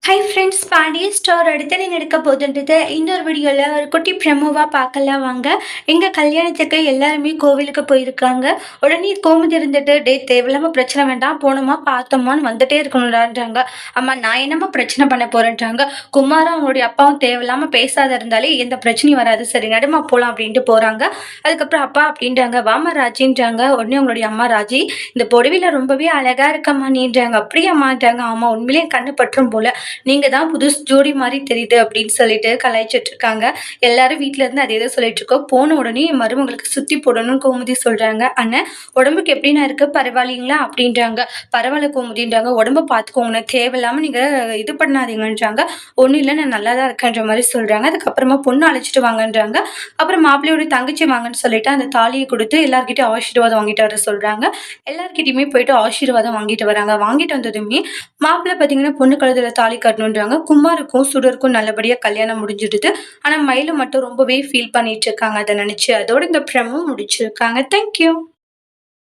Hi friends! Pandya store அடுத்தது நடக்க போதுன்றது இந்த ஒரு வீடியோல ஒரு குட்டி ப்ரமோவா பார்க்கலாம் வாங்க. எங்க கல்யாணத்துக்கு எல்லாருமே கோவிலுக்கு போயிருக்காங்க. உடனே கோமதி இருந்துட்டு, "டேய் தேவையில்லாம பிரச்சனை வேண்டாம். போனோமா, பார்த்தோமான்னு வந்துட்டே இருக்கணும்டான்றாங்க." அம்மா நான் என்னம்மா பிரச்சனை பண்ண போறேன்றாங்க. குமாரும் அவங்களுடைய அப்பாவும் தேவையில்லாம பேசாத இருந்தாலே எந்த பிரச்சனையும் வராது. சரி நடும்மா போலாம் அப்படின்ட்டு போறாங்க. அதுக்கப்புறம் அப்பா அப்படின்றாங்க, "வாம்மா ராஜின்றாங்க." உடனே அவங்களுடைய அம்மா, "ராஜி இந்த புடவையில ரொம்பவே அழகா இருக்கம்மா நீன்றாங்க." "அப்படியாம்மான்றாங்க." "ஆமா உண்மையிலேயே கண்ணு பற்றும் போல. நீங்க தான் புதுசு ஜோடி மாரி தெரியுது அப்படின்னு சொல்லிட்டு கலாய்ச்சிட்டு இருக்காங்க. எல்லாரும் வீட்ல இருந்து அதே தான் சொல்லிட்டு இருக்கோம். போன உடனே என் மருமகளுக்கு சுத்தி போடணும்னு கோமதி சொல்றாங்க. "அண்ணன் உடம்புக்கு எப்படிண்ணா இருக்கு? பரவாயில்லைங்களா?" அப்படின்றாங்க. "பரவாயில்ல கோமதின்றாங்க. உடம்ப பார்த்துக்கோங்கண்ணே. தேவையில்லாம நீங்க இது பண்ணாதீங்கன்றாங்க." "ஒண்ணும் இல்ல நான் நல்லா தான் இருக்கேன்ற" மாரி சொல்றாங்க. அதுக்கப்புறமா பொண்ணு அழைச்சிட்டு வாங்கன்றாங்க. அப்புறம் மாப்பிள்ளையோட தங்கச்சி வாங்கன்னு சொல்லிட்டு அந்த தாலிய குடுத்து எல்லார்கிட்டயும் ஆசீர்வாதம் வாங்கிட்டு வர சொல்றாங்க. எல்லார்கிட்டயுமே போயிட்டு ஆசீர்வாதம் வாங்கிட்டு வராங்க. வாங்கிட்டு வந்ததுமே மாப்பிள்ளை பார்த்தீங்கன்னா, பொண்ணு கழுத்துல தாலி கட்டணுன்றாங்க. குமாருக்கும், சுடருக்கும் நல்லபடியா கல்யாணம் முடிஞ்சிடுது. ஆனா, மயிலு மட்டும் ரொம்பவே ஃபீல் பண்ணிட்டு இருக்காங்க அத நெனச்சு. அதோட இந்த ப்ரமோ முடிச்சிருக்காங்க. Thank you.